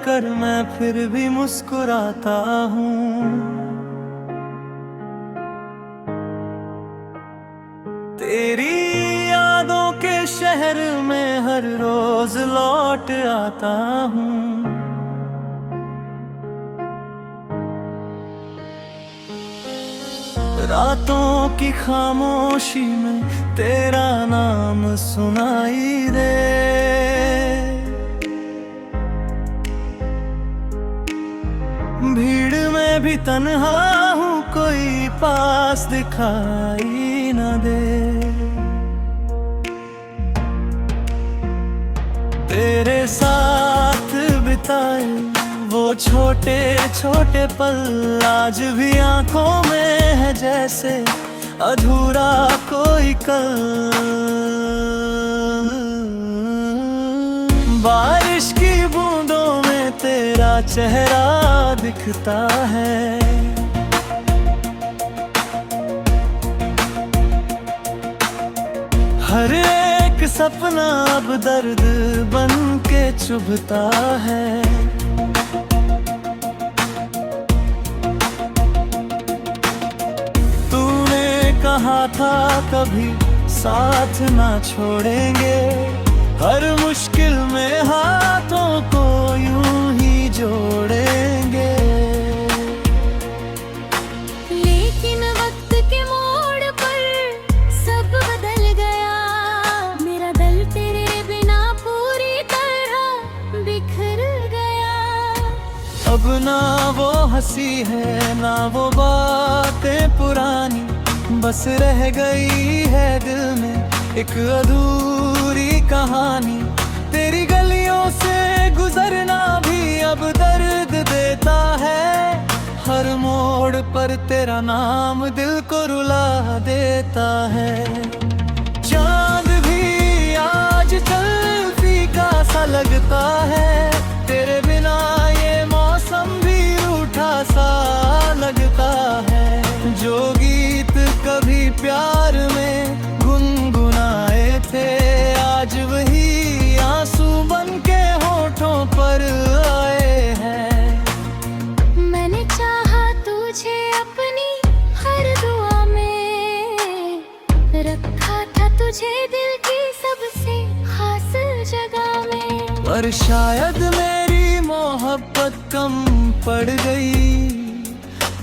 कर मैं फिर भी मुस्कुराता हूँ। तेरी यादों के शहर में हर रोज लौट आता हूँ। रातों की खामोशी में तेरा नाम सुनाई दे। भीड़ में भी तन्हा हूँ, कोई पास दिखाई न दे। तेरे साथ बिताए वो छोटे छोटे पल आज भी आंखों में है जैसे अधूरा कोई कल। बारिश की बूंदों में तेरा चेहरा दिखता है। हर एक सपना अब दर्द बन के चुभता है। तूने कहा था कभी साथ ना छोड़ेंगे, हर मुश्किल में हाथों को यूं ही जोड़ेंगे। लेकिन वक्त के मोड़ पर सब बदल गया, मेरा दिल तेरे बिना पूरी तरह बिखर गया। अब ना वो हंसी है ना वो बातें पुरानी, बस रह गई है दिल में एक अधूरी कहानी। तेरी गलियों से गुजरना भी अब दर्द देता है। हर मोड़ पर तेरा नाम दिल को रुला देता है। चांद भी आज चल फीका सा लगता है, तेरे बिना ये मौसम भी रूठा सा लगता है। जो गीत कभी प्यार में गुनगुनाए थे आज वही आंसू बन के होठों पर आए हैं। मैंने चाहा तुझे अपनी हर दुआ में, रखा था तुझे दिल की सबसे खास जगह में। पर शायद मेरी मोहब्बत कम पड़ गई,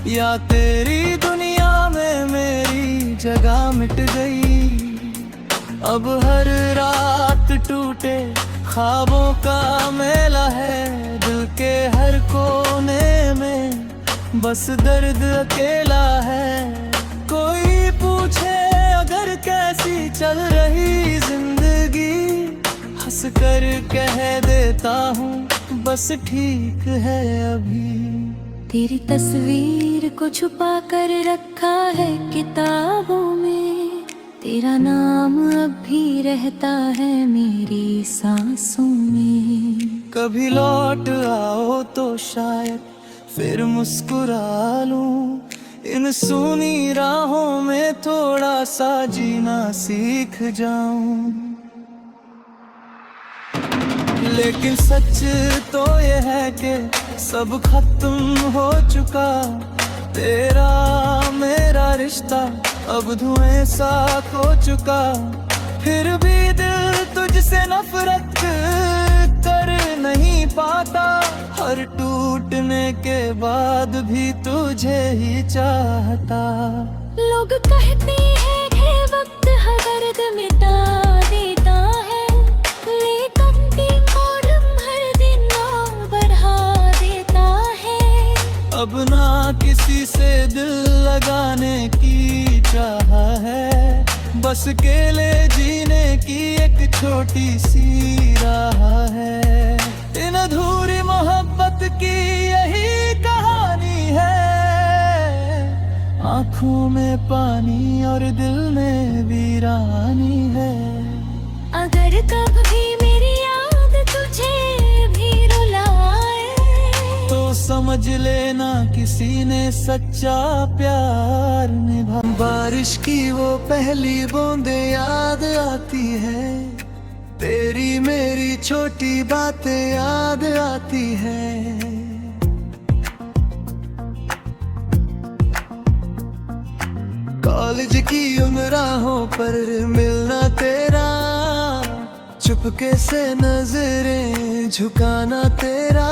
या तेरी दुनिया में मेरी जगह मिट गई। अब हर रात टूटे ख्वाबों का मेला है, दिल के हर कोने में बस दर्द अकेला है। कोई पूछे अगर कैसी चल रही जिंदगी, हंस कर कह देता हूँ बस ठीक है अभी। तेरी तस्वीर को छुपा कर रखा है किताबों में, तेरा नाम अब भी रहता है मेरी सांसों में। कभी लौट आओ तो शायद फिर मुस्कुरा लूं, इन सूनी राहों में थोड़ा सा जीना सीख जाऊं। लेकिन सच तो ये है कि सब खत्म हो चुका, तेरा मेरा रिश्ता अब धुएं सा खो चुका। फिर भी दिल तुझसे नफरत कर नहीं पाता, हर टूटने के बाद भी तुझे ही चाहता। लोग कहते हैं कि वक्त हर दर्द मिटा देता है, लेकिन हर दिन और बढ़ा देता है। अब ना किसी से दिल लगाने की चाह है, बस अकेले जीने की एक छोटी सी राह है। इन अधूरी मोहब्बत की यही कहानी है, आँखों में पानी और दिल में वीरानी है। अगर कभी मेरी याद तुझे भी रुलाए, तो समझ लेना किसी ने सच्चा प्यार निभा। बारिश की वो पहली बूंदें याद आती है, तेरी मेरी छोटी बातें याद आती हैं। कॉलेज की उन राहों पर मिलना तेरा, चुपके से नजरें झुकाना तेरा,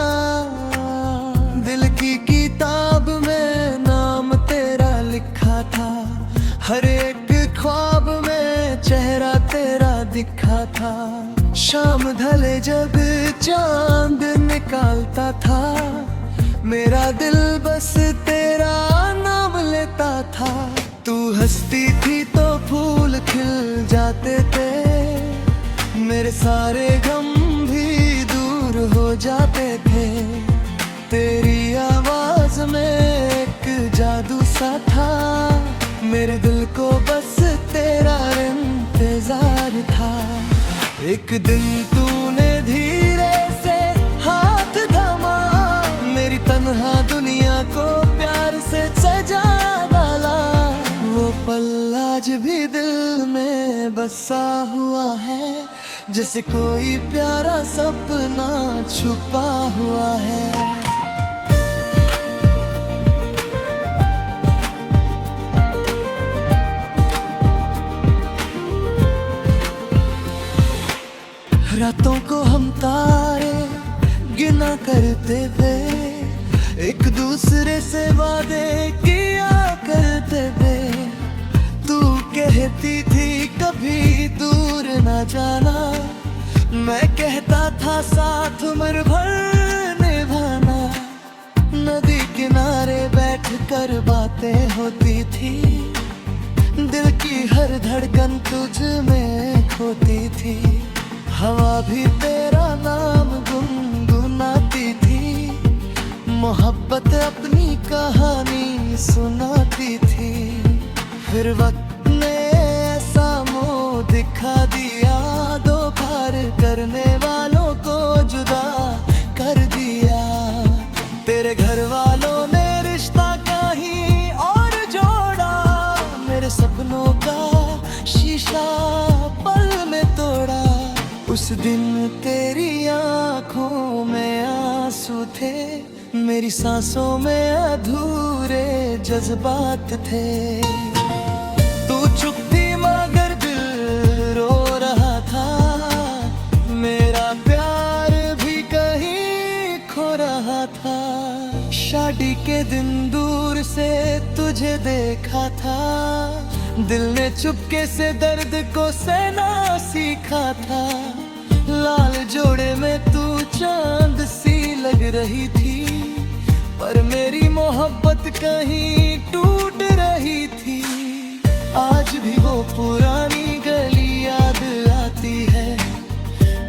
दिल की किताब में नाम तेरा लिखा था, हर एक ख्वाब में चेहरा तेरा दिखा था। शाम ढले जब चांद निकालता था, मेरा दिल बस तेरा नाम लेता था। तू हंसती थी तो फूल खिल जाते थे, मेरे सारे गम भी दूर हो जाते थे। तेरी आवाज में एक जादू सा था, मेरे दिल को बस तेरा इंतजार था। एक दिन तूने धीरे से हाथ थामा, मेरी तन्हा दुनिया को प्यार से सजा डाला। वो पल आज भी दिल में बसा हुआ है, जैसे कोई प्यारा सपना छुपा हुआ है। रातों को हम तारे गिना करते थे, एक दूसरे से वादे किया करते थे। तू कहती थी कभी दूर न जाना, मैं कहता था साथ उम्र भर निभाना। नदी किनारे बैठ कर बातें होती थी, दिल की हर धड़कन तुझ में खोती थी। हवा भी तेरा नाम गुनगुनाती थी, मोहब्बत अपनी कहानी सुनाती थी। फिर वक्त ने ऐसा मोह दिखा दिया, दो पार करने वालों को जुदा कर दिया। तेरे घर वालों ने रिश्ता कहीं और जोड़ा, मेरे सपनों का शीशा पल में तोड़ा। उस दिन तेरी आंखों में आंसू थे, मेरी सांसों में अधूरे जज्बात थे। तू चुप थी मगर दिल रो रहा था, मेरा प्यार भी कहीं खो रहा था। शादी के दिन दूर से तुझे देखा था, दिल ने चुपके से दर्द को सहना सीखा था। लाल जोड़े में तू चांद सी लग रही थी, पर मेरी मोहब्बत कहीं टूट रही थी। आज भी वो पुरानी गली याद आती है,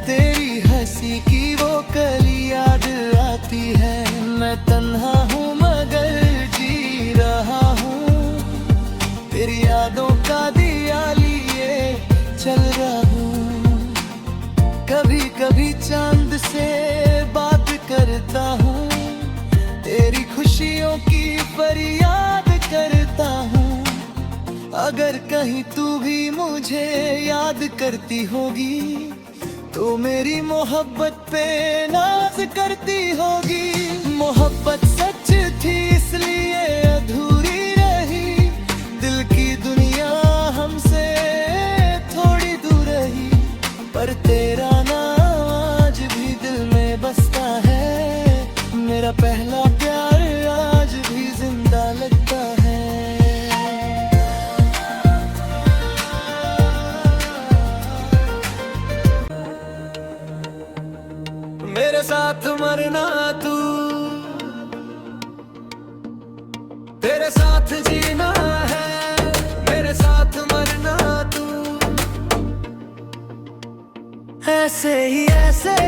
तेरी हंसी की वो कली याद आती है। मैं तन्हा हूँ मगर जी रहा हूँ, तेरी यादों का दिया लिए चल रहा हूँ। कभी कभी चांद से बात करता हूँ, तेरी खुशियों की फरियाद करता हूँ। अगर कहीं तू भी मुझे याद करती होगी, तो मेरी मोहब्बत पे नाज करती होगी। मोहब्बत सच थी इसलिए अधूरी रही, दिल की दुनिया हमसे थोड़ी दूर रही। पर तेरा नाम आज भी दिल में बसता है, मेरा पहला प्यार आज भी जिंदा लगता है। मेरे साथ मरना तू, तेरे साथ जीना है, मेरे साथ मरना तू। ऐसे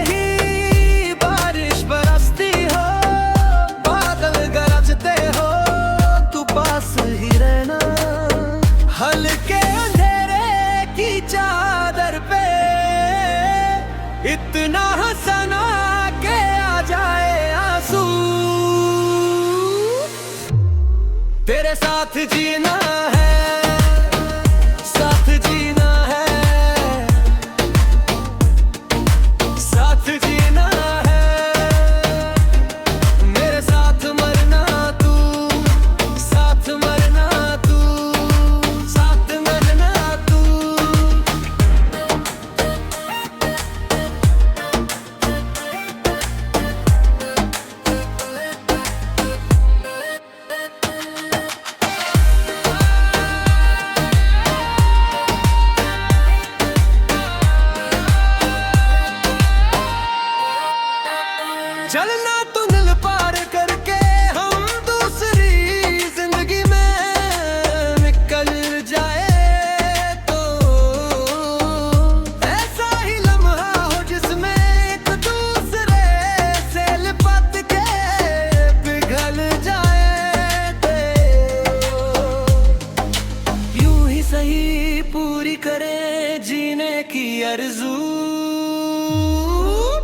ही बारिश बरसती हो, बादल गरजते हो, तू पास ही रहना। हल्के अंधेरे की चादर पे इतना हंसना के आ जाए आंसू। तेरे साथ जीना है, साथ जीना है, चलना तुनल पार करके हम दूसरी जिंदगी में निकल जाए तो ऐसा ही लम्हा हो जिसमें एक दूसरे से लिपट के पिघल जाए तो यूं ही सही पूरी करे जीने की आरज़ू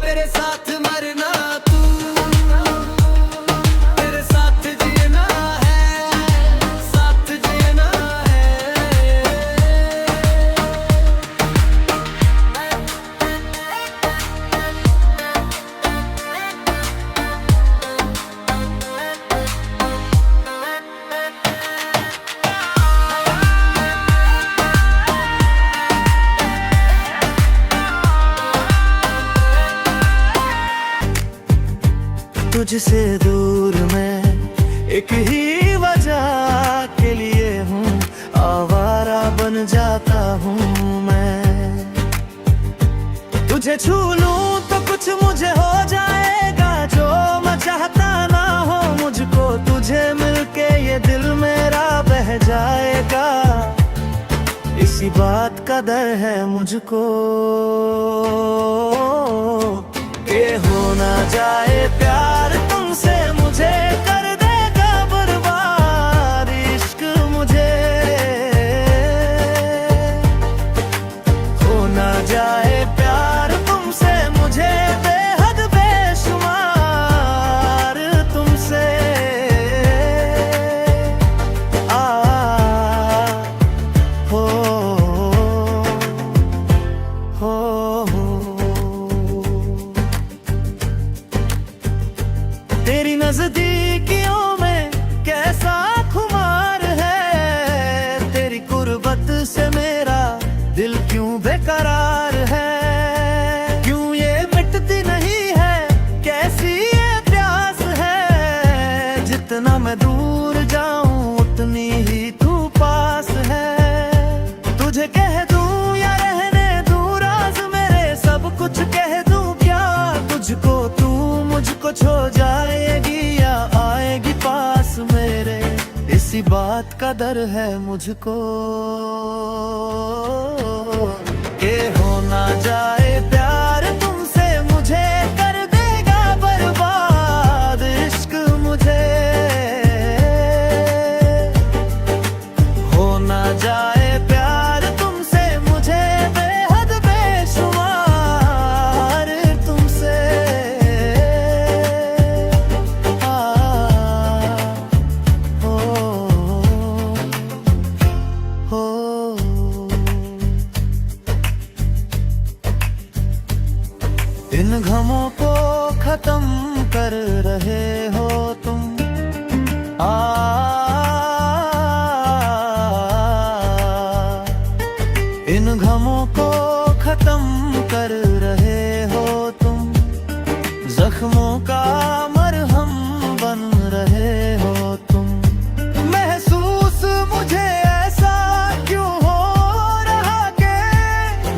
मेरे साथ मरना तू तेरे साथ जीना है साथ जीना है तुझसे दूर मैं एक ही वजह के लिए हूँ आवारा बन जाता हूँ मैं तुझे छू लूं तो कुछ मुझे हो जाएगा जो मैं चाहता ना हो मुझको तुझे मिलके ये दिल मेरा बह जाएगा इसी बात का डर है मुझको के हो ना जाए प्यार तुमसे मुझे कर देगा बर्बाद इश्क मुझे हो ना जाए प्यार तुमसे मुझे बेहद बेशुमार तुमसे हो तेरी नजदीकियों में कैसा खुमार है तेरी कुर्बत से मेरा दिल क्यों बेकरार है क्यों ये मिटती नहीं है कैसी ये प्यास है जितना मैं दूर जाऊं उतनी ही तू पास है तुझे कह दूं या रहने दूं राज मेरे सब कुछ कह दूं क्या तुझको तू मुझको छोड़ जाएगी या आएगी पास मेरे इसी बात का डर है मुझको के हो ना जाए प्यार तुमसे मुझे कर देगा बर्बाद इश्क मुझे हो ना जाए प्यार तुमसे मुझे बेहद बेशुमार तुमसे इन गमों को खत्म कर रहे हो तुम इन गमों को खत्म कर रहे हो तुम जख्मों का मरहम बन रहे हो तुम महसूस मुझे ऐसा क्यों हो रहा के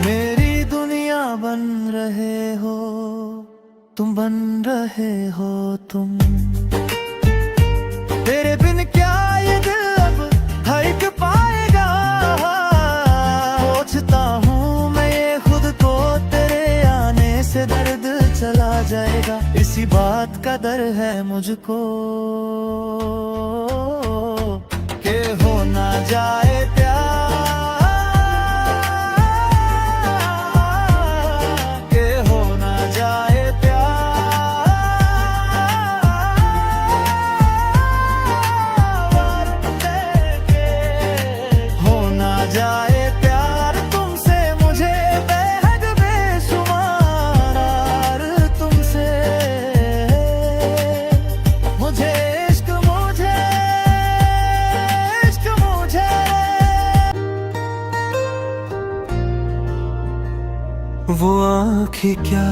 मेरी दुनिया बन रहे हो तुम बन रहे हो तुम तेरे बिन क्या ये दिल अब धड़क पाएगा सोचता हूँ मैं ये खुद को तेरे आने से दर्द चला जाएगा इसी बात का डर है मुझको के हो ना जाए जाए प्यार तुमसे मुझे बेहद बेशुमार तुमसे मुझे इश्क मुझे वो आँखें क्या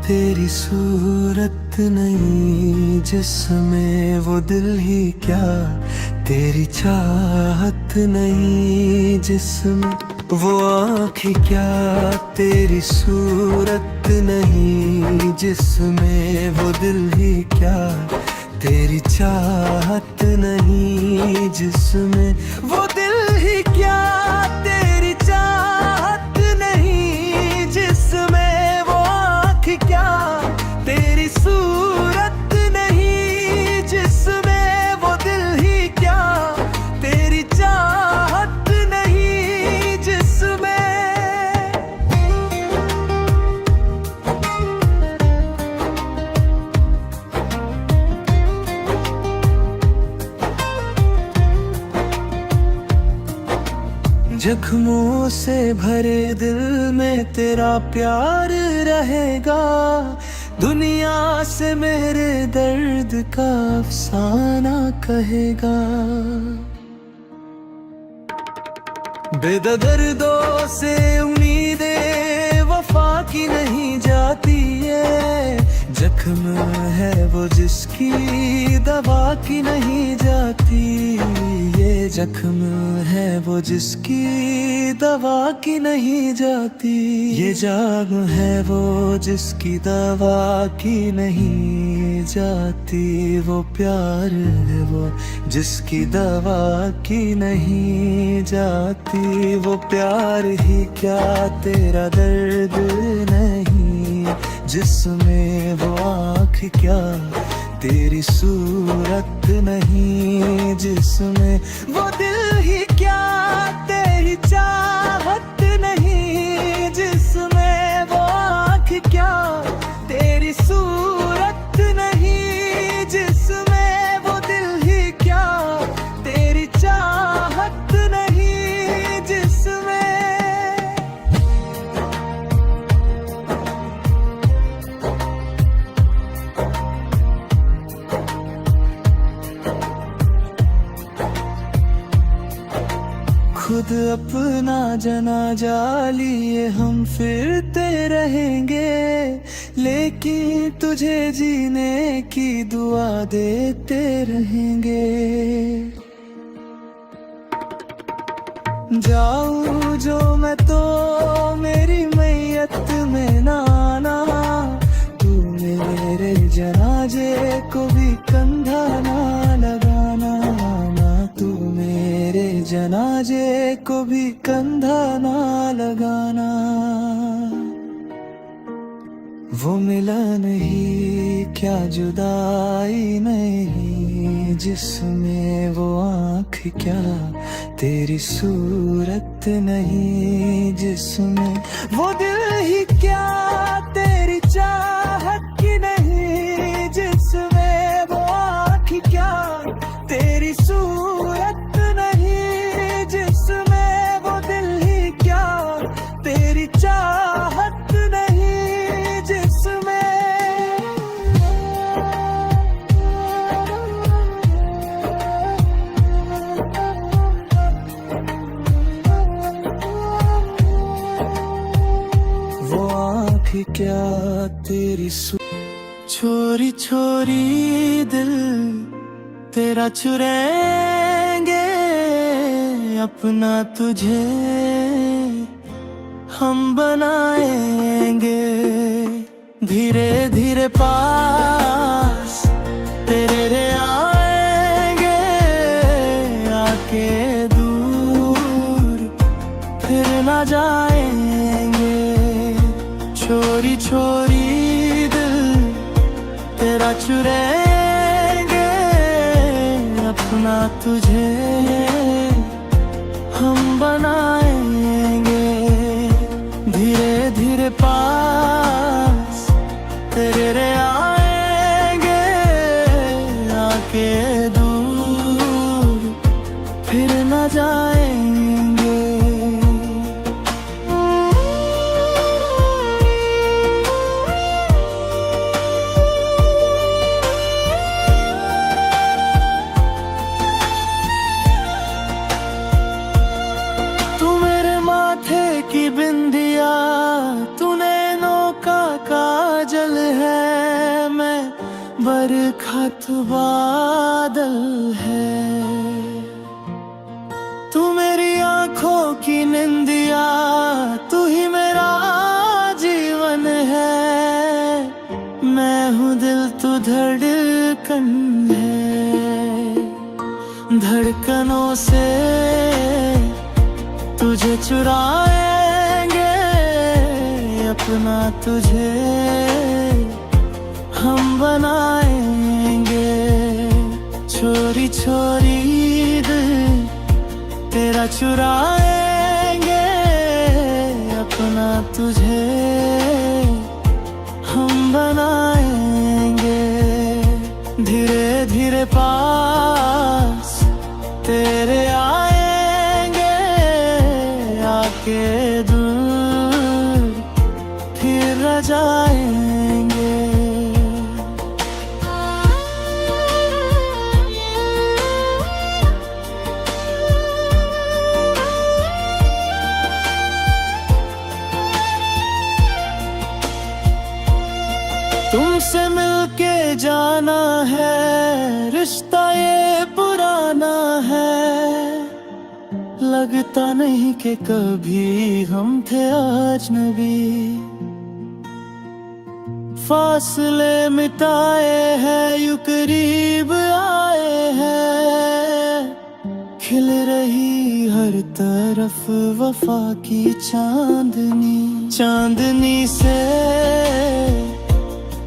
तेरी सूरत नहीं जिसमें वो दिल ही क्या तेरी चाहत नहीं जिसमें वो आँखें क्या तेरी सूरत नहीं जिसमें, वो दिल ही क्या तेरी चाहत नहीं जिसमें, वो दिल ही क्या तेरी चाहत नहीं जिसमें, वो आँखें क्या तेरी सूरत नहीं जिसमें, वो दिल ही क्या तेरी चाहत नहीं जिसमें। जख्मों से भरे दिल में तेरा प्यार रहेगा, दुनिया से मेरे दर्द का अफसाना कहेगा। बेदर्दों से उम्मीदें वफा की नहीं जाती है, जख्म है वो जिसकी दवा की नहीं जाती, ये जख्म है वो जिसकी दवा की नहीं जाती, ये जाग है वो जिसकी दवा की नहीं जाती, वो प्यार है वो जिसकी दवा की नहीं जाती, वो प्यार ही क्या तेरा दर्द नहीं जिसमें, वो आँख क्या तेरी सूरत नहीं जिसमें, वो दिल ही क्या तेरी चाहत नहीं जिसमें, वो आँख क्या तेरी सूरत नहीं जिसमें, वो दिल ही क्या तेरी चाहत नहीं जिसमें। खुद अपना जनाजा लिए हम फिरते रहेंगे, लेकिन तुझे जीने की दुआ देते रहेंगे। जाऊं जो मैं तो मेरी मैयत में ना आना, तू मेरे जनाजे को भी कंधा ना लगाना, तू मेरे जनाजे को भी कंधा ना लगाना। वो मिलन ही क्या जुदाई नहीं जिसमें, वो आँख क्या तेरी सूरत नहीं जिसमें, वो दिल ही क्या तेरी चाहत की नहीं जिसमें, वो आँख क्या तेरी सूरत नहीं जिसमें, वो दिल ही क्या तेरी चाहत नहीं जिसमें। वो आँख क्या तेरी छोरी छोरी दिल तेरा चुराएंगे अपना, तुझे हम बनाएंगे धीरे धीरे पास तेरे रे आएंगे, आके दूर फिर ना जाएंगे। छोरी छोरी दिल तेरा चुराएंगे अपना, तुझे हम बनाएंगे धीरे धीरे पास तेरे रे आएंगे, आके दूर फिर न जाएंगे। तू मेरे माथे की बिंदिया, तू नैनों का काजल है, मैं बरखा तू बादल है। तू मेरी आंखों की निंदिया, धड़कन है, धड़कनों से तुझे चुराएंगे अपना, तुझे हम बनाएंगे। छोरी छोरी दिल तेरा चुराएंगे अपना, तुझे हम बनाएंगे। धीरे धीरे पास तेरे आएंगे, आके दूर फिर रह जाएंगे। तुमसे मिलके जाना है, रिश्ता ये पुराना है। लगता नहीं कि कभी हम थे अजनबी। फासले मिटाए हैं, यूं करीब आए हैं। खिल रही हर तरफ वफा की चांदनी, चांदनी से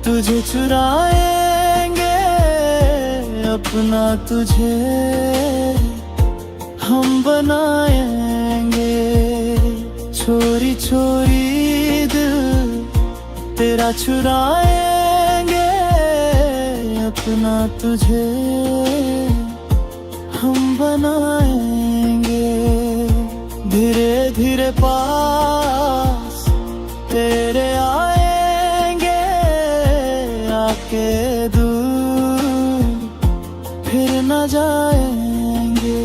तुझे चुराएंगे अपना, तुझे हम बनाएंगे। छोरी छोरी दिल तेरा चुराएंगे अपना, तुझे हम बनाएंगे। धीरे धीरे पास तेरे आएंगे, आके दूर फिर न जाएंगे।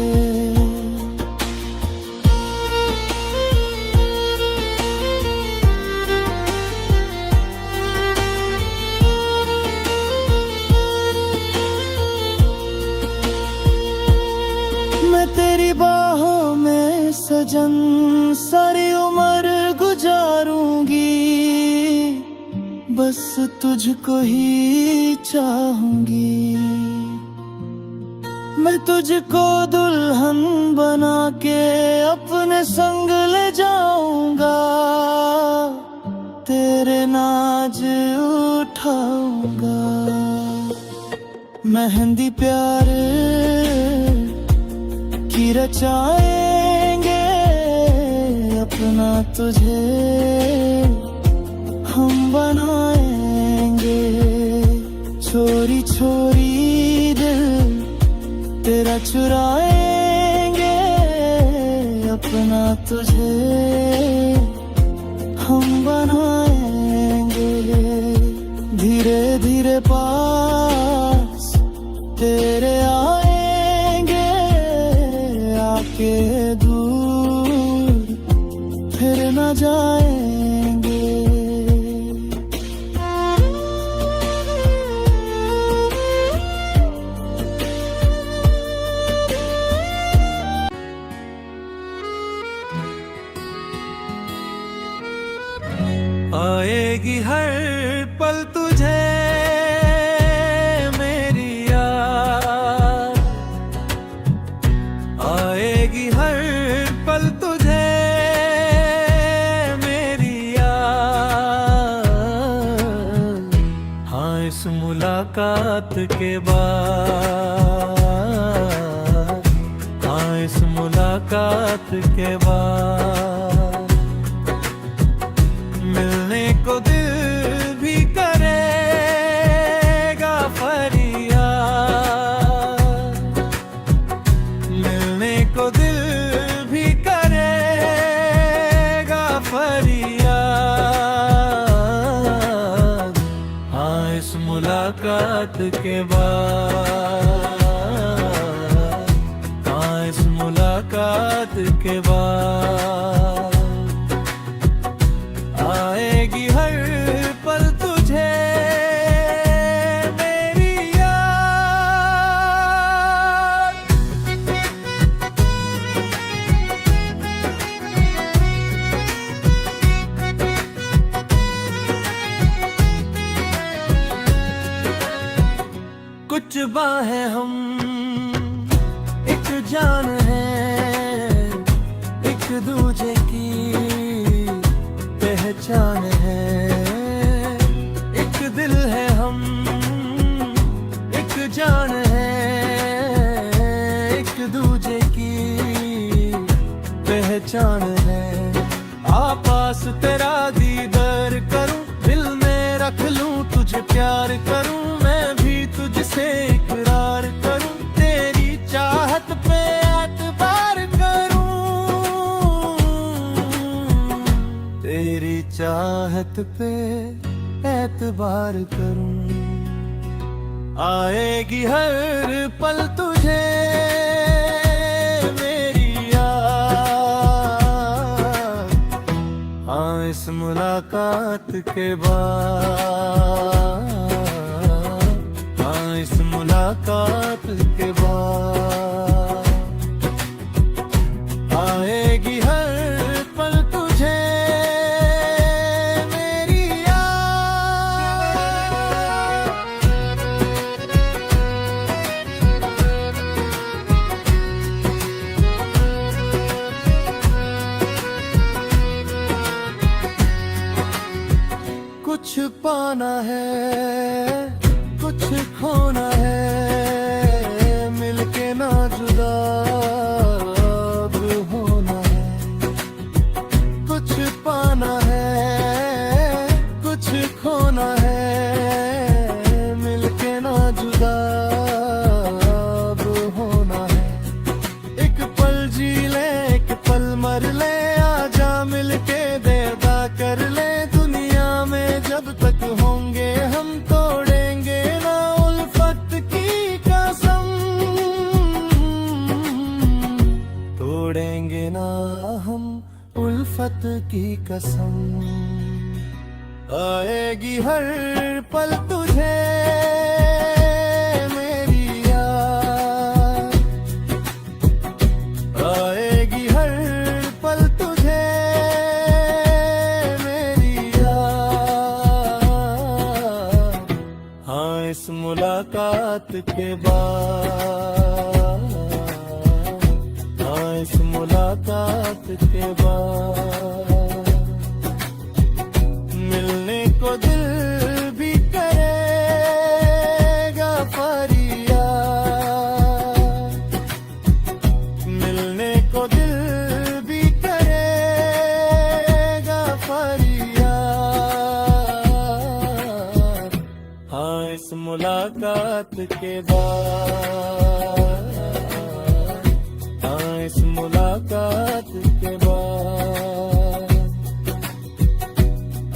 मैं तेरी बाहों में सजन सारी उम्र गुजारूंगी। बस तुझको ही चाहूंगी। मैं तुझको दुल्हन बना के अपने संग ले जाऊंगा। तेरे नाज उठाऊंगा। मेहंदी प्यार की रचाएंगे अपना, तुझे हम बनाएंगे। छोरी छोरी दिल तेरा चुराएंगे अपना, तुझे हम बनाएंगे। धीरे धीरे पास तेरे आएंगे, आके दूर फिर न जाएंगे। आएगी हर पल तुझे मेरी याद, आएगी हर पल तुझे मेरी याद। हाँ, इस मुलाकात के बाद, हाँ, इस मुलाकात के बाद मिलने को दिल भी करेगा फरियाद। मिलने को दिल भी करेगा फरियाद। हाँ, इस मुलाकात के बाद, हाँ, इस मुलाकात के बाद आएगी हर पल तुझे मेरी याद। जुबा है हम, एक जान है, एक दूजे की पहचान है। एक दिल है हम, एक जान है, एक दूजे की पहचान है। आपास तेरा दीदार करूं, दिल में रख लूं, तुझे प्यार करूं, मैं भी तुझसे इकरार करूं, तेरी चाहत पे एतबार करूं, तेरी चाहत पे एतबार करूं। आएगी हर पल तुझे मेरी याद, हाँ इस मुलाकात के बाद, हाँ इस मुलाकात के बाद। आएगी हर पल तुझे मेरी याद। कुछ पाना है, कुछ खोना है, मिलके ना जुदा अब होना है। कुछ पाना है, कुछ खोना है, मिलके ना जुदा अब होना है। एक पल जी ले, एक पल मर ले, आजा मिलके देदा कर ले। दुनिया में जब तक होंगे हम तोड़ेंगे ना उल्फत की कसम, तोड़ेंगे ना हम उल्फत की कसम। आएगी हर पल तुझे मेरी याद, आएगी हर पल तुझे मेरी याद, हाँ इस मुलाकात के बाद, हाँ इस मुलाकात के बाद। मिलने को दिल भी करेगा फरियाद, मिलने को दिल भी करेगा फरियाद, हाँ इस मुलाकात के बाद, हाँ इस मुलाकात के बाद।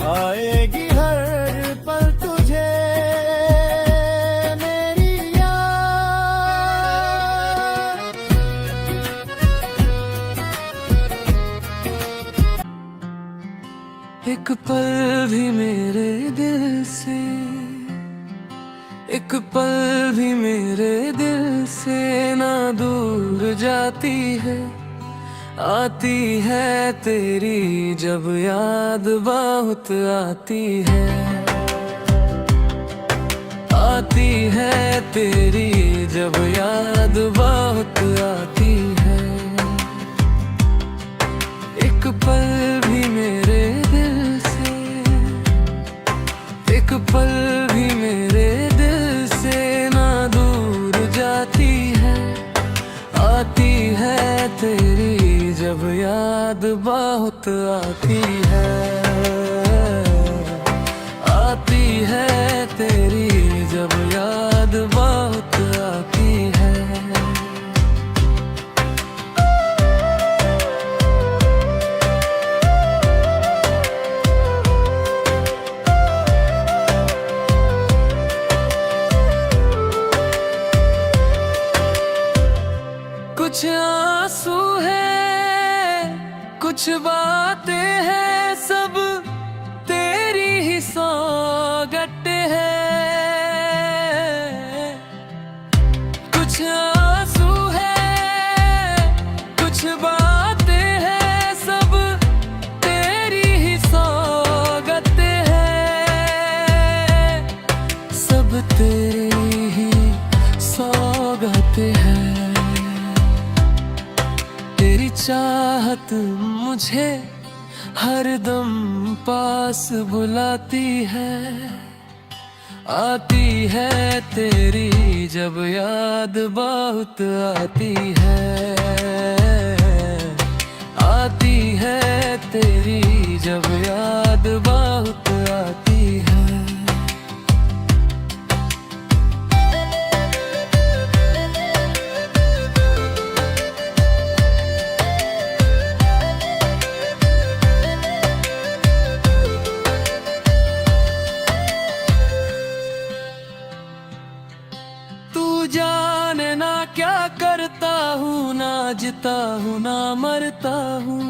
आएगी हर पल तुझे मेरी याद। एक पल भी मेरे दिल से, एक पल भी मेरे दिल से ना दूर जाती है। आती है तेरी जब याद बहुत आती है, आती है तेरी जब याद बहुत आती है। एक पल भी मेरे दिल से, एक पल भी मेरे दिल से ना दूर जाती है। आती है तेरी जब याद बहुत आती है, आती है तेरी जब याद बहुत आती है। कुछ आंसू है, कुछ बातें हैं, सब तेरी ही सौगत है। कुछ आंसू है, कुछ बातें हैं, सब तेरी ही सौगत है। सब तेरी ही मुझे हरदम पास बुलाती है। आती है तेरी जब याद बहुत आती है। आती है तेरी जब याद बहुत आती है। तू जाने ना क्या करता हूँ, ना जीता हूँ ना मरता हूँ।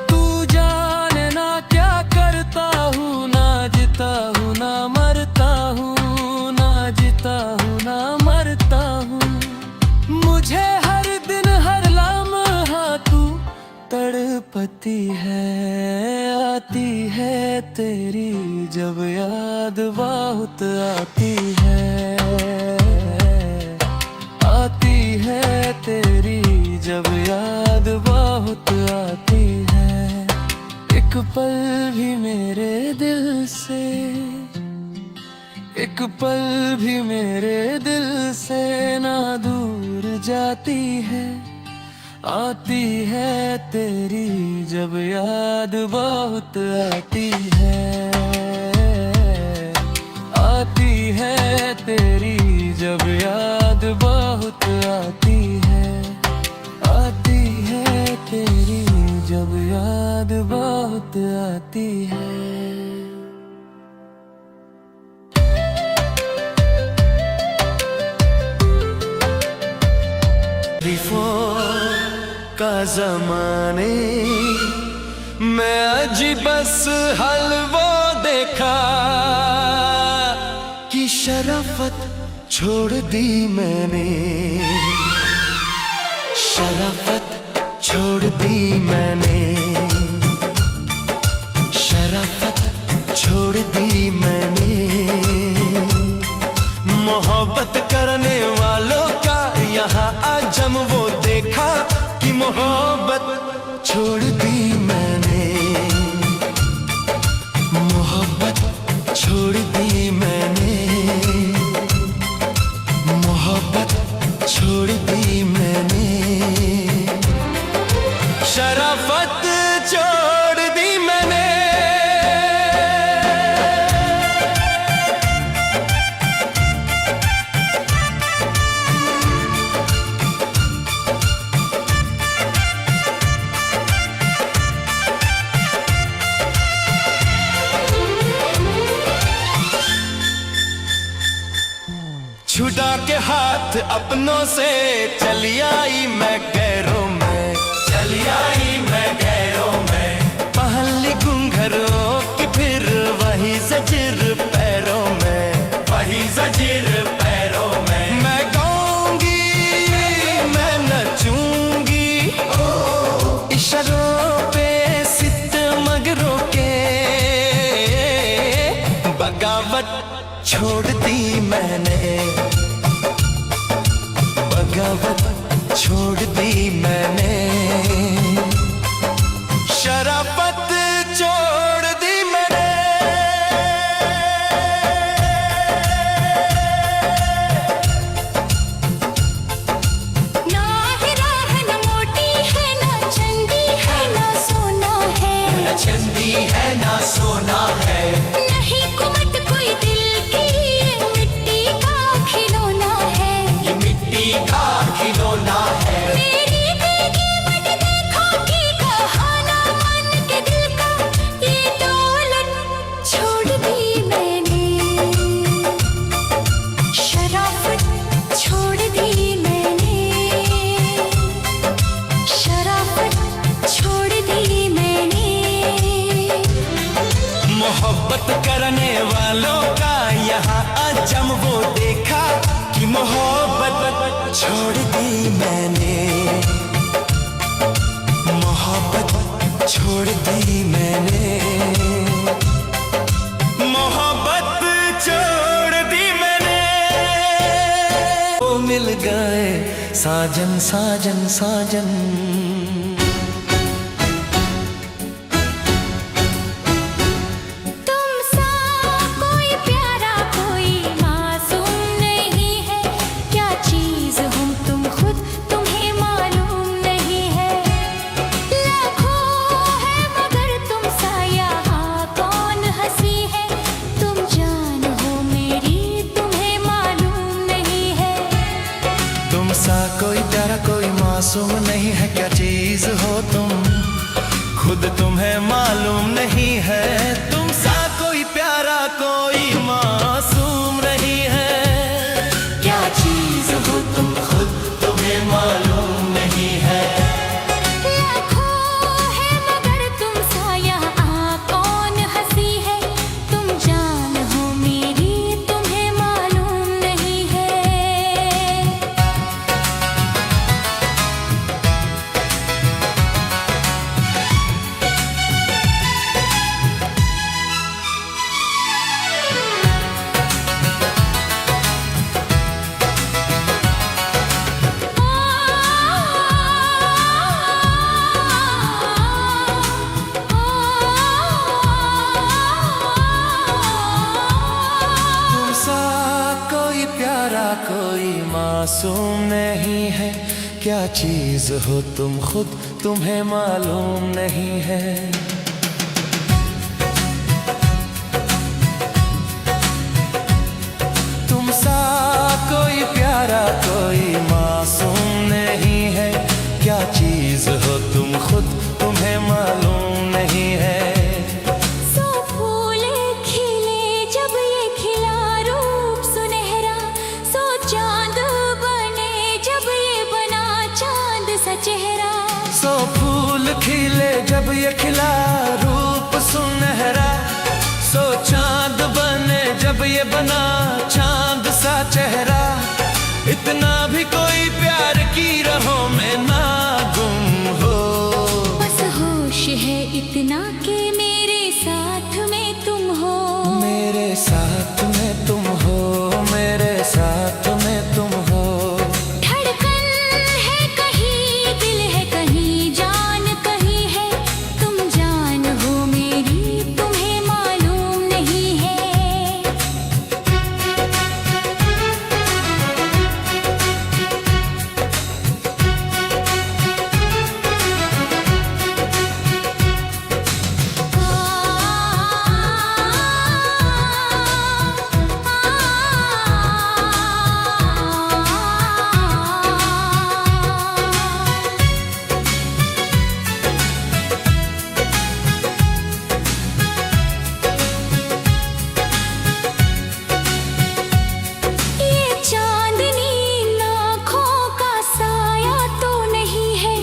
तू जाने ना क्या करता हूँ, ना जीता हूँ ना मरता हूँ, ना जीता हूँ ना मरता हूँ। मुझे हर दिन हर लम्हा तू तड़पती है। आती है तेरी जब याद बहुत आती है। आती है तेरी जब याद बहुत आती है। एक पल भी मेरे दिल से, एक पल भी मेरे दिल से ना दूर जाती है। आती है तेरी जब याद बहुत आती है। आती है तेरी जब याद बहुत आती है। आती है तेरी जब याद बहुत आती है। का ज़माने मैं अजी बस हलवो देखा कि शराफत छोड़ दी मैंने। शराफत छोड़ दी मैंने। शराफत छोड़ दी मैंने। मोहब्बत करने वालों का यहाँ आजम वो देखा कि मोहब्बत छोड़ दी मैंने। मोहब्बत छोड़ दी मैंने। मोहब्बत छोड़ दी मैंने। शराफत छोड़ दी मैंने। छुड़ा के हाथ अपनों से चली आई मैं गैरों में। चली आई मैं गैरों में। पहली घुंघरों की फिर वही ज़ंजीर पैरों में। वही ज़ंजीर पैरों में। मैं गाऊंगी मैं नचूंगी इशारों पे सितमगरों के। बगावत छोड़ दी मैंने। बगावत छोड़ दी मैंने। शराफत छोड़ दी मैंने। ना हीरा है ना मोती है ना चांदी है ना सोना है। न चांदी है ना सोना है। नहीं कुमत कोई दिल की, ये मिट्टी का खिलौना है। ये मिट्टी का खिलौना है। मेरी देगी मत देखो कि कहाना मन के दिल का। ये दौलत छोड़ दी मैंने। शराफत छोड़ दी मैंने। शराफत छोड़ दी मैंने। मोहब्बत करने वालों का यहाँ अजम वो देखा कि मोहब्बत छोड़ दी मैंने। मोहब्बत छोड़ दी मैंने। मोहब्बत छोड़ दी मैंने। ओ साजन साजन साजन। तुम सा कोई प्यारा कोई मासूम नहीं है, क्या चीज हूँ तुम खुद तुम्हें मालूम नहीं है। लाखों है मगर तुम सा यहाँ कौन हंसी है, तुम जान हो मेरी तुम्हें मालूम नहीं है। तुम सा कोई प्यारा कोई मासूम नहीं है, क्या चीज हो तुम खुद तुम्हें मालूम नहीं है। तुम सा कोई प्यारा कोई मासूम नहीं है, क्या चीज हो तुम खुद तुम्हें मालूम नहीं है। लाखों है मगर तुम सा यहाँ कौन हंसी है, तुम जान हो मेरी तुम्हें मालूम नहीं है। तुम सा कोई प्यारा कोई मासूम नहीं है, क्या चीज हो तुम खुद तुम्हें मालूम नहीं है। तुम सा कोई प्यारा कोई मासूम नहीं है, क्या चीज हो तुम खुद तुम्हें मालूम नहीं है। सो फूल खिले जब ये खिला रूप सुनहरा, सो चांद बने जब ये बना चांद सा चेहरा। सो फूल खिले जब ये खिला रूप सुनहरा, सो चांद बने जब ये बना चांद सा चेहरा। इतना भी कोई प्यार की राहों में ना गुम हो, बस होश है इतना कि मेरे साथ में तुम हो। मेरे साथ में तुम हो, मेरे साथ में तुम हो। धड़कन है कहीं दिल है कहीं जान कहीं है, तुम जान हो मेरी तुम्हें मालूम नहीं है। ये चांदनी आँखों का साया तो नहीं है,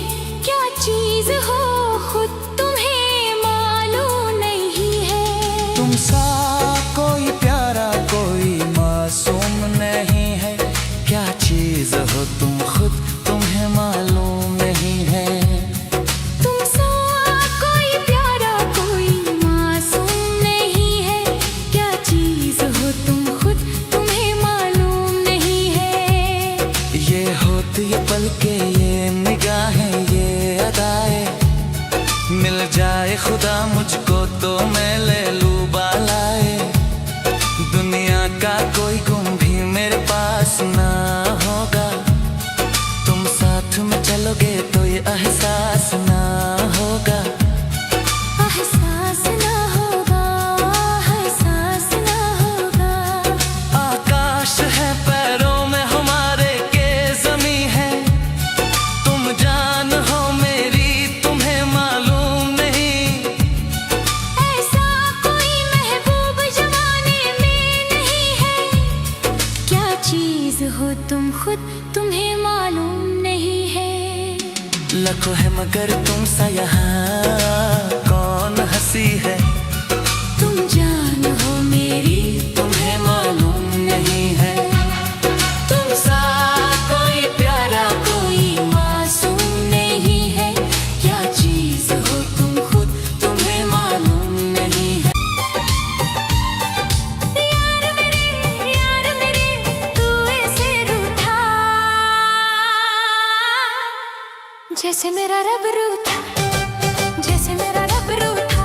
क्या चीज हो खुद तुम्हें मालूम नहीं है। तुम सा कोई प्यारा कोई मासूम नहीं है, क्या चीज हो तुम खुद तुम्हें मालूम नहीं है। तुम सा कोई प्यारा कोई मासूम नहीं है, क्या चीज हो तुम खुद तुम्हें मालूम नहीं है। ये होती ये पलके ये निगाहें ये अदाएं, मिल जाए खुदा मुझको तो मैं ले लूं बालाए। दुनिया का कोई गुम भी मेरे पास ना होगा, तुम साथ में चलोगे तो ये एहसास ना होगा। एहसास ना होगा, एहसास ना होगा। आकाश है पैरों में हमारे के जमी है, तुम जान हो मेरी तुम्हें मालूम नहीं। ऐसा कोई महबूब जमाने में नहीं है, क्या चीज हो तुम खुद तुम्हें मालूम नहीं है। लखों है मगर तुम सा यहाँ कौन हंसी है, तुम जान हो मेरी तुम्हें मालूम नहीं है। तुम सा कोई प्यारा कोई मासूम नहीं है, क्या चीज हो तुम खुद तुम्हें मालूम नहीं है। यार मेरे तू ऐसे रूठा, रूठा, जैसे मेरा रब रूठा।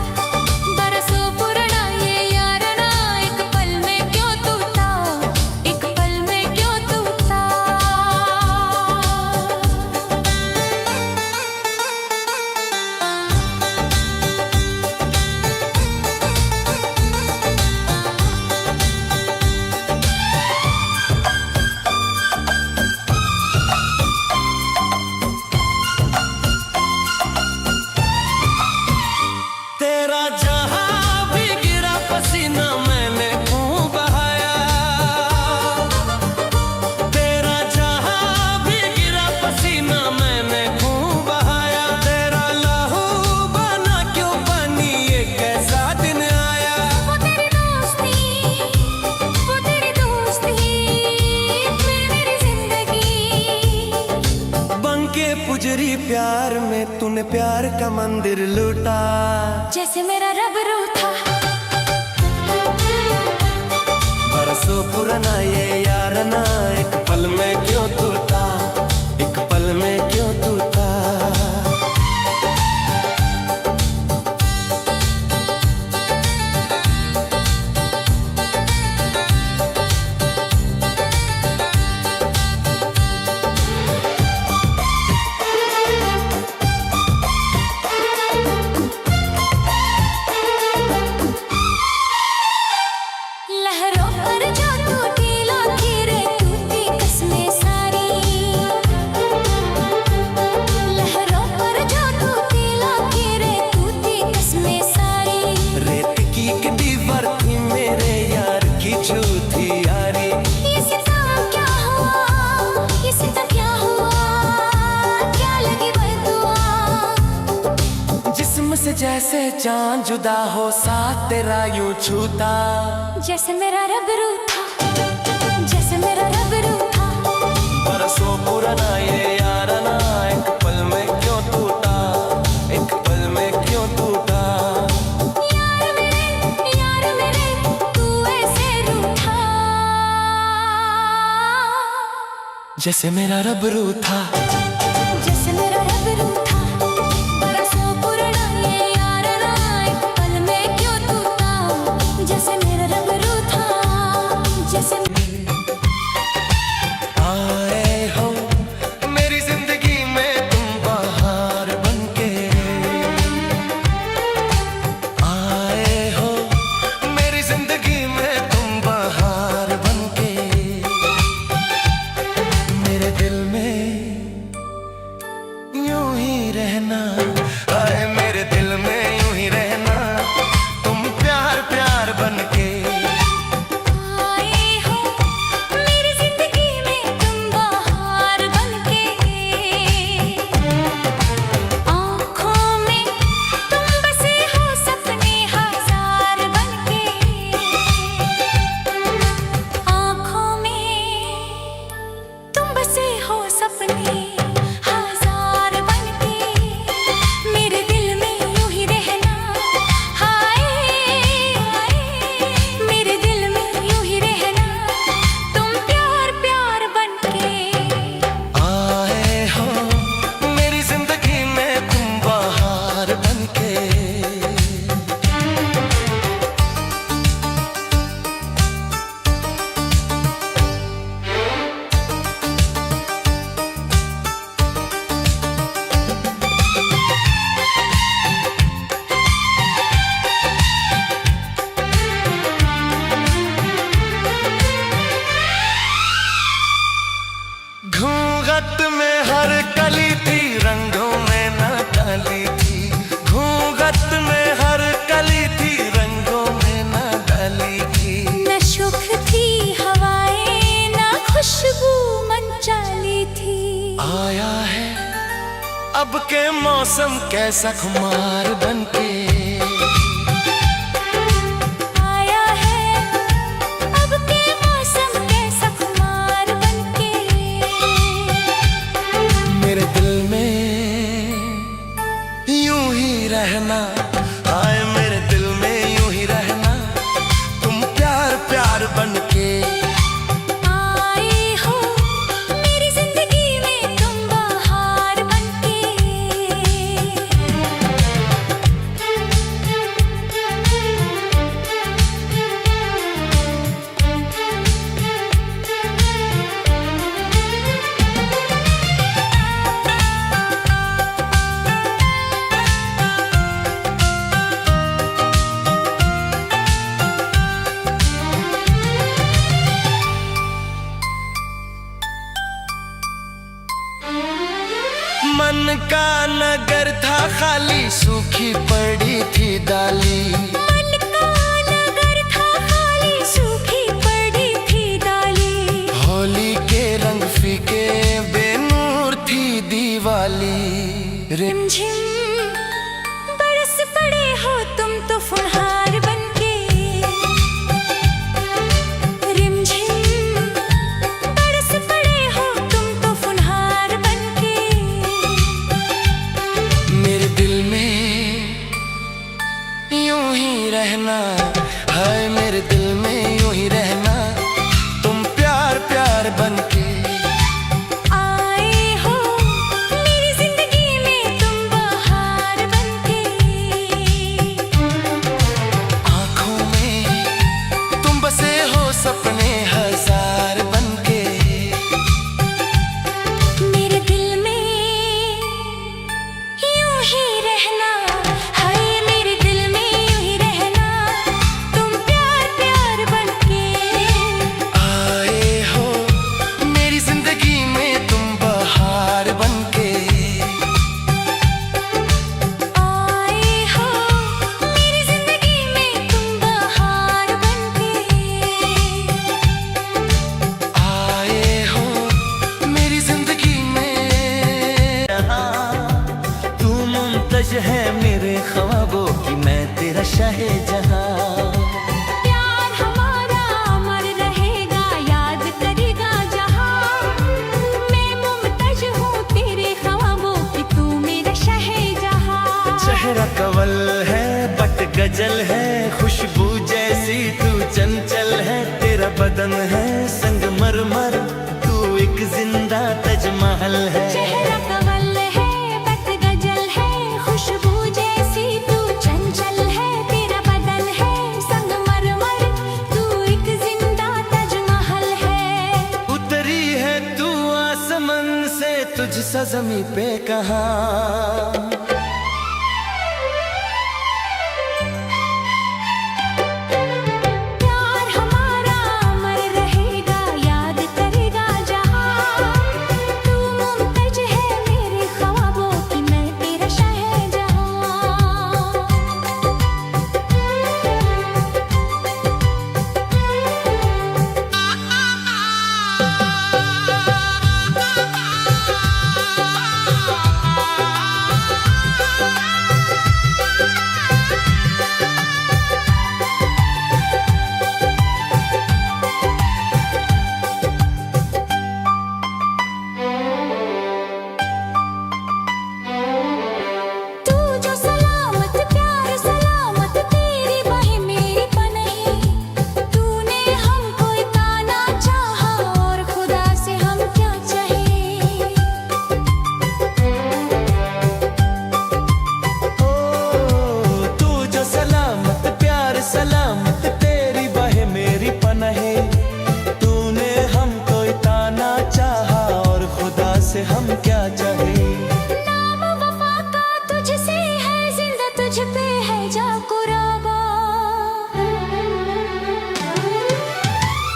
बरसों पुराना ये यारना, एक पल में क्यों टूटा, एक पल में क्यों टूटा। तेरा जहां भी गिरा पसीना मैंने खूब बहाया, तेरा जहां भी गिरा पसीना मैंने खूब बहाया। तेरा लहू बना क्यों बनी ये कैसा दिन आया। वो तेरी दोस्ती, वो तेरी दोस्ती, मेरी जिंदगी। बंके पुजरी प्यार में तूने प्यार का मंदिर लूटा, जैसे मेरा रब रूठा। बरसों पुराना ये यारना, एक पल में क्यों टूटा, एक पल में क्यों टूटा। लहरों पर जो टूटी लकीरें, टूटी कसमें सारी। लहरों पर जो टूटी लकीरें, टूटी कसमें सारी। रेत की एक दीवार थी मेरे यार की झूठी यारी। ये सितम क्या हुआ, ये सितम क्या हुआ, क्या लगी बददुआ। जिस्म से जैसे चांद जुदा हो, साथ तेरा यूं छूता, जैसे मेरा रब रूठा, जैसे मेरा रब रूठा। बरसों पुराना ये यारना, एक पल में क्यों टूटा, एक पल में क्यों टूटा। यार मेरे तू ऐसे रूठा, जैसे मेरा रब रूठा, जैसे मेरा रब रूठा। बरसों पुराना ये यारना, एक पल में क्यों टूटा, जैसे मेरा रब रूठा, जैसे। आए हो मेरी जिंदगी में तुम बहार बनके, आए हो मेरी जिंदगी में तुम बहार बनके। मेरे दिल में यूं ही रहना, आए मेरे दिल में यूं ही रहना, तुम प्यार प्यार बनके। आए हो मेरी जिंदगी में तुम बहार बनके। आँखों में तुम बसे हो सपने हजार बनके। आँखों में तुम बसे हो सपने हजार बनके। मेरे दिल में यूं ही रहना, हाय हाय। मेरे दिल में यूं ही रहना, तुम प्यार प्यार बनके। आए हो मेरी जिंदगी में तुम बहार बनके। घूंघट में हर कली थी, रंगों में न डाली थी। घूंघट में हर कली थी, रंगों में न डाली थी। न सुख थी हवाएं, न खुशबू मन चाली थी। आया है अब के मौसम कैसा खुमार बनके। आया है अब के मौसम कैसा खुमार बनके। मेरे दिल में यूं ही रहना, आए मेरे दिल में यूं ही रहना, तुम प्यार प्यार बनके। आए हो मेरी जिंदगी में तुम बहार बनके। था खाली, सूखी पड़ी थी डाली। मन का नगर था खाली, सूखी पड़ी थी डाली। होली के रंग फीके, बेनूर थी दिवाली। रिमझिम बरस पड़े हो तुम तो फुहार बनके। रिमझिम बरस पड़े हो तुम तो फुहार बनके। मेरे दिल में यूं ही रहना है, मेरे दिल में यूं ही रहना, तुम प्यार प्यार बनके। आए हो मेरी जिंदगी में तुम बहार बनके। आँखों में तुम बसे हो सपने हजार बनके। मेरे दिल में यूं ही रहना है, मेरे दिल में यूं ही रहना, तुम प्यार प्यार बनके। आए हो मेरी जिंदगी में तुम बहार बनके। आए हो मेरी जिंदगी में तुम बहार बनके। आए हो मेरी जिंदगी में। तू मुमतज है मेरे ख्वाबों की, मैं तेरा शाहे जहां। प्यार हमारा अमर रहेगा, याद करेगा जहां। मैं मुमतज हूँ तेरे ख्वाबों की, तू मेरा शहजहां। चेहरा कवल है, बट गजल है, खुशबू जैसी तू चंचल है। तेरा बदन है संगमरमर, तू एक जिंदा ताजमहल है। चेहरा कवल है, बट गजल है, खुशबू जैसी तू चंचल है। तेरा बदन है संगमरमर, तू एक जिंदा ताजमहल है। उतरी है तू आसमान से, तुझसा ज़मीं पे कहाँ। प्यार हमारा अमर रहेगा, याद करेगा जहां। तू मुमतज है मेरे ख्वाबों की, मैं तेरा तू जो सलामत प्यार सलामत, तेरी बाहें मेरी पनाही। तूने हमको इतना चाहा, और खुदा से हम क्या चाहे। ओ तू जो सलामत प्यार सलामत, तेरी बाहें मेरी पनाहे। तूने हमको इतना चाहा, और खुदा से हम क्या चाहे। नाम वफा का तुझसे है, जिंदा तुझ पे है जा कुर्बा।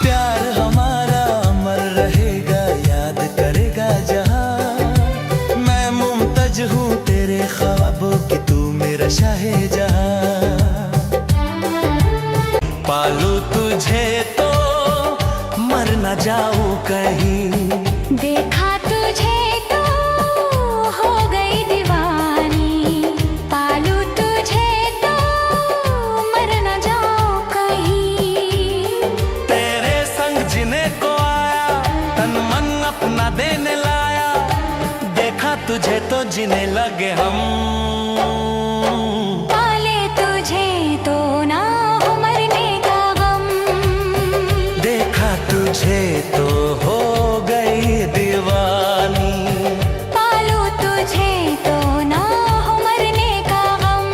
प्यार हमारा अमर रहेगा, याद करेगा जहां। मैं मुमतज हूँ तेरे ख्वाबों की, तू मेरा शाहे जहां। पालू तुझे तो मर न जाऊं कहीं। देखा तुझे तो हो गई दीवानी। पालू तुझे तो मर न जाओ कहीं। तेरे संग जीने को आया, तन मन अपना देने लाया। देखा तुझे तो जीने लगे हम। पाले तुझे तो ना हो मरने का गम। देखा तुझे तो हो गई दीवानी। पालू तुझे तो ना हो मरने का गम।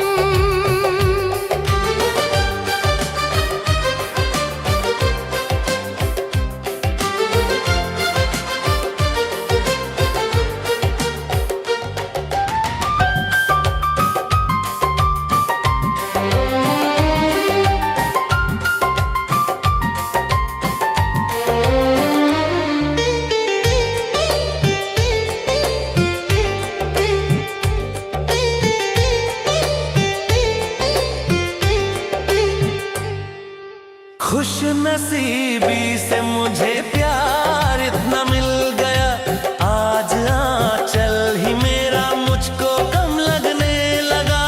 खुश नसीबी से मुझे प्यार इतना मिल गया, आज आंचल ही मेरा मुझको कम लगने लगा।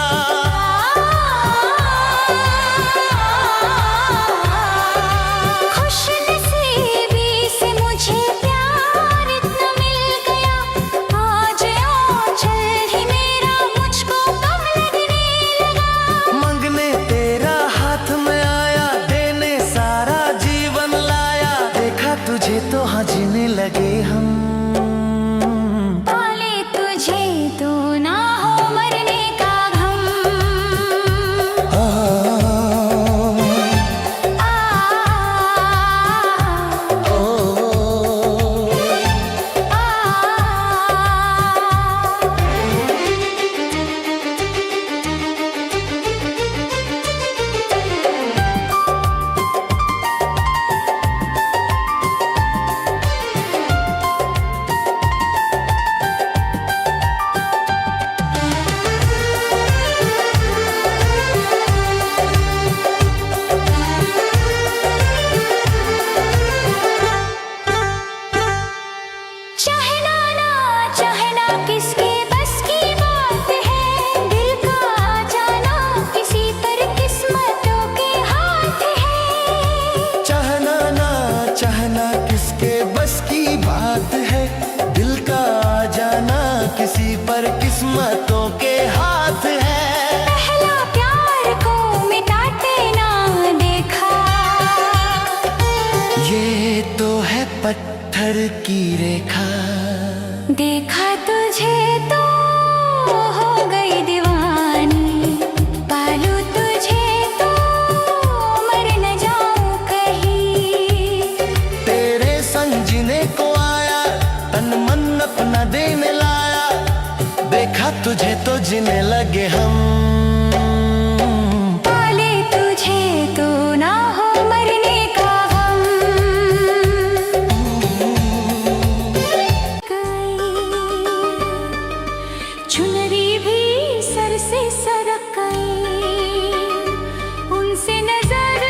खुश नसीबी से मुझे प्यार इतना मिल गया, आज आंचल ही मेरा मुझको कम लगने लगा। मंगने तेरा हाथ में आया, देने सारा जीवन लाया, देखा तुझे तो हाँ जीने लगे हम। पाले तुझे तो ना हो मरने का गम। चाहना किसके बस की बात है, दिल का जाना किसी पर किस्मतों के हाथ है। चाहना ना चाहना किसके बस की बात है, दिल का जाना किसी पर किस्मतों के हाथ है। पहला प्यार को मिटाते ना देखा, ये तो है पत्थर की रेखा। देखा तुझे तो हो गई दीवानी, पालू तुझे तो मर न जाऊं कहीं। तेरे संग जीने को आया, तन मन अपना देने लाया, देखा तुझे तो जीने लगे हम। पाले तुझे तो ना हो मरने का गम। चुनरी भी सर से सरक गई, उनसे नजर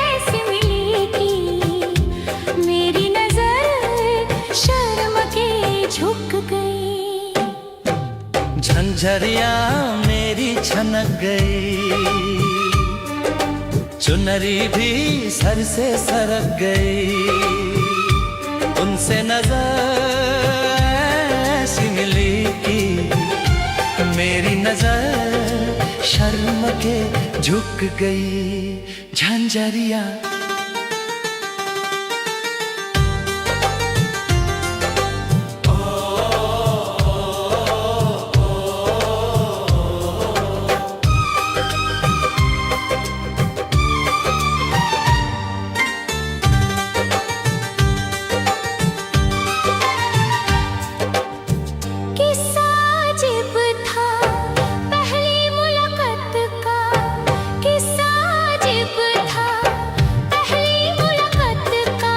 ऐसी मिली कि मेरी नजर शर्म के झुक गई। झंझरिया मेरी छनक गई, चुनरी भी सर से सरक गई, उनसे नजर ऐसी मिली कि मेरी नजर शर्म के झुक गई। झंझरिया किस्सा अजीब था पहली मुलाकात का, किस्सा अजीब था पहली मुलाकात का।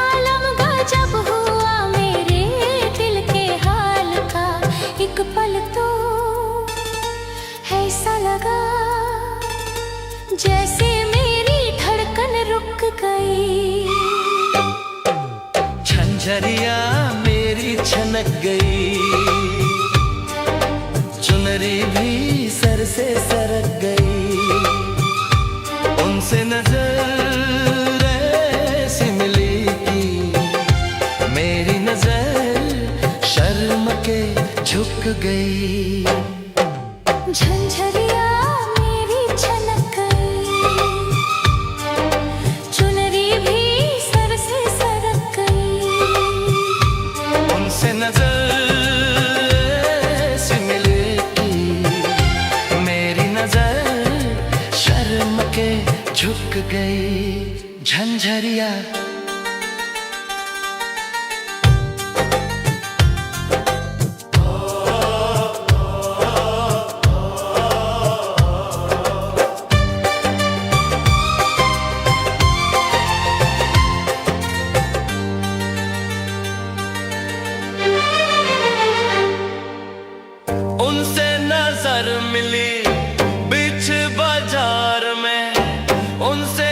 आलम गजब हुआ मेरे दिल के हाल का, एक पल तो ऐसा लगा जैसे मेरी धड़कन रुक गई। झंझरिया मेरी छनक गई, चुनरी भी सर से सरक गई, उनसे नजर ऐसी मिली कि मेरी नजर शर्म के झुक गई। झंझरिया मेरी छनक गई, चुनरी भी सर से सरक गई, उनसे नजर ऐसी मिली कि मेरी नजर शर्म के झुक गई। झंझरिया उनसे नजर मिली बीच बाजार में, उनसे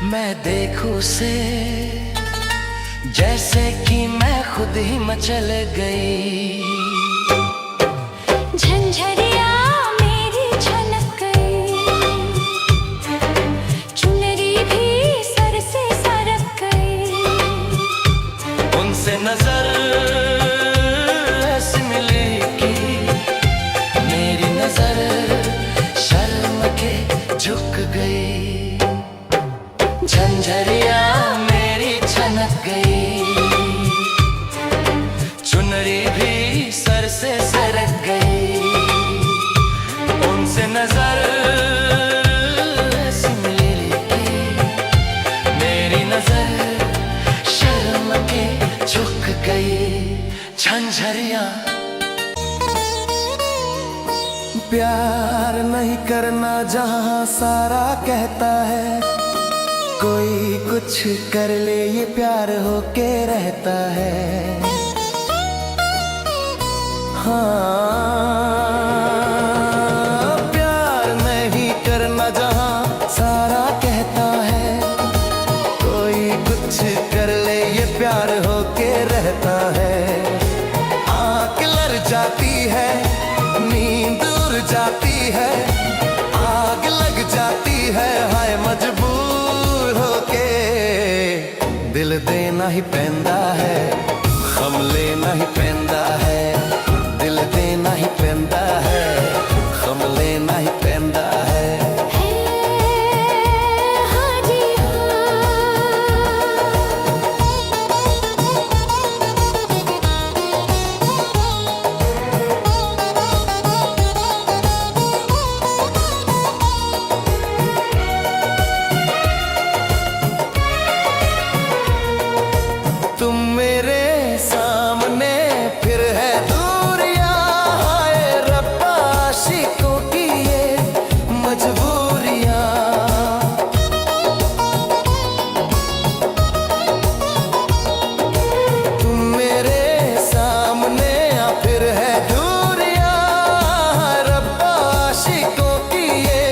मैं देखूं उसे जैसे कि मैं खुद ही मचल गई। झंझरिया मेरी छलक गई, चुनरी भी सर से सरक गई। उनसे नजर ऐसी मिली कि मेरी नजर शर्म के झुक गई। झंझरिया मेरी छनक गई, चुनरी भी सर से सरक गई। उनसे नजर ऐसी मिली कि मेरी नजर शर्म के झुक गई। झंझरिया प्यार नहीं करना जहां सारा कहता है, कोई कुछ कर ले ये प्यार होके रहता है। हाँ, प्यार नहीं करना जहां सारा कहता है, कोई कुछ कर ले ये प्यार होके रहता है। आँख लड़ जाती है, नींद उड़ जाती है, आग लग जाती है, हाय मजबूर होके दिल देना ही पैंदा है, गम लेना ही पैंदा है। दिल देना ही पैंदा है, गम लेना ही पैंदा है। हाँ जी तुम मेरे सामने फिर है दूरियां, हाय रब्बा आशिकों की ये मजबूरियां। तुम मेरे सामने फिर है दूरियां, हाय रब्बा आशिकों की ये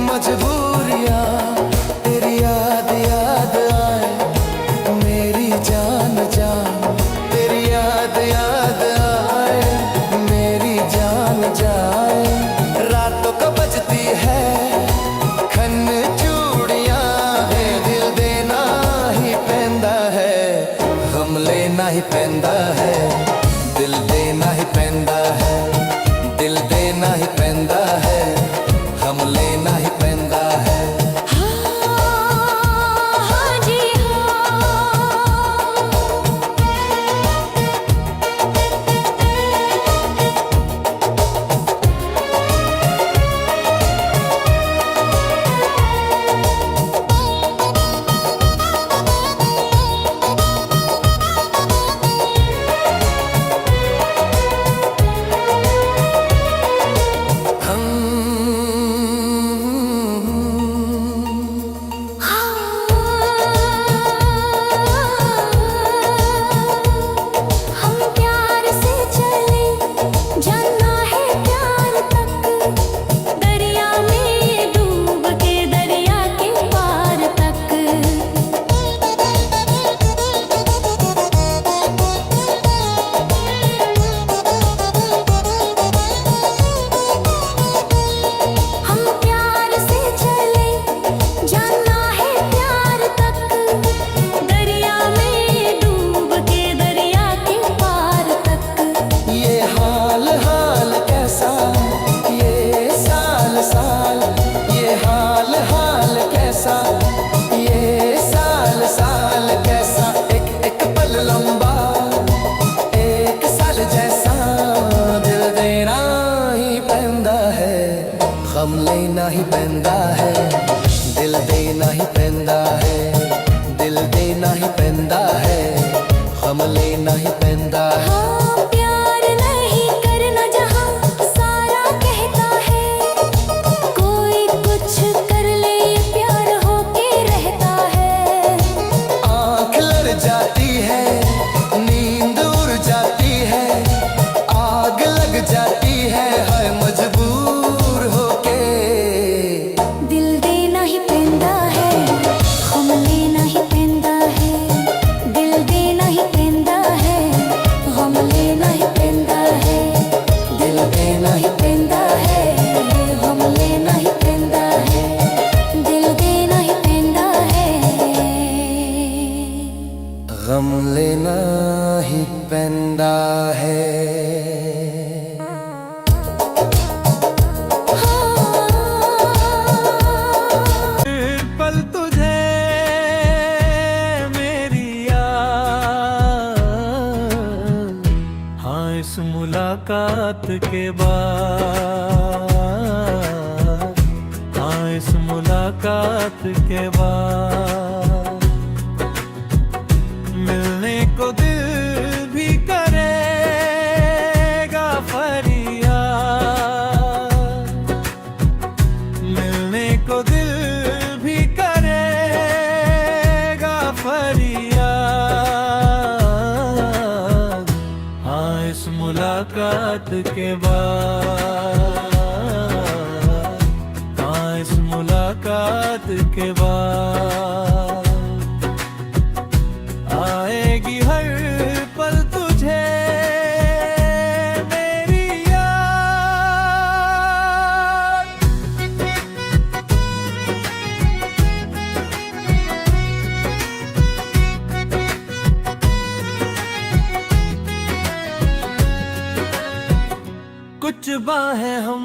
मजबूरियां। तेरी याद याद आए मेरी जान जान, तेरी याद याद आए मेरी जान जाए। रातों को बजती है खन चूड़ियां, है दिल देना ही पैंदा है, गम लेना ही पैंदा है। दिल देना ही पैंदा है, दिल देना ही पैंदा है, गम लेना ही पैंदा है। हाँ जी हम प्यार से चले जाना है प्यार तक, दरिया में डूब के दरिया के पार तक। हम प्यार से चले जाना है प्यार तक, दरिया में डूब के दरिया के पार तक। ये हाल हाल कैसा, ये साल साल, ये हाल हाल कैसा, ये साल साल कैसा। एक एक पल लंबा, एक साल जैसा, दिल देना ही पैंदा है, गम लेना ही पैंदा है। दिल देना ही पैंदा है, दिल देना ही पैंदा है, गम लेना ही पैंदा है। हाँ, प्यार नहीं करना जहाँ सारा कहता है, कोई कुछ कर ले प्यार होके रहता है। आँख लड़ जाती है, नींद उड़ जाती है, आग लग जाती है, हाय मजबूर होके दिल देना ही पैंदा है, मुलाकात के बाद, हाँ इस मुलाकात के बाद मिलने को दिल भी करेगा फरियाद, मिलने को दिल भी करेगा फरियाद, हाँ इस मुलाकात के बाद, हाँ इस मुलाकात के बाद आएगी हर पल तुझे मेरी याद। कुछ बाहें हम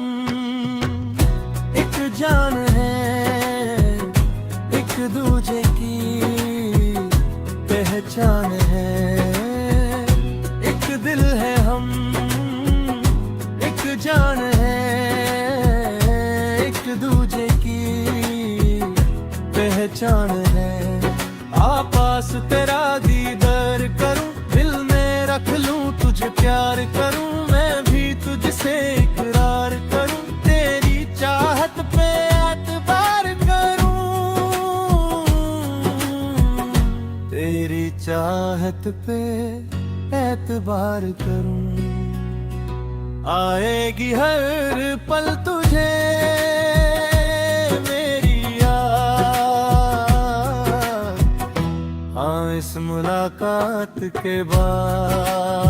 एक जान है, एक दूजे की पहचान है, एक दिल है हम एक जान है, एक दूजे की पहचान है। आपास तेरा दीदार करूं, दिल में रख लूं तुझे प्यार करूं, मैं भी तुझसे इकरार करूं, तेरी चाहत पे एतबार करूं, तेरी चाहत पे एतबार करूं। आएगी हर पल तुझे मेरी याद, हाँ इस मुलाकात के बाद,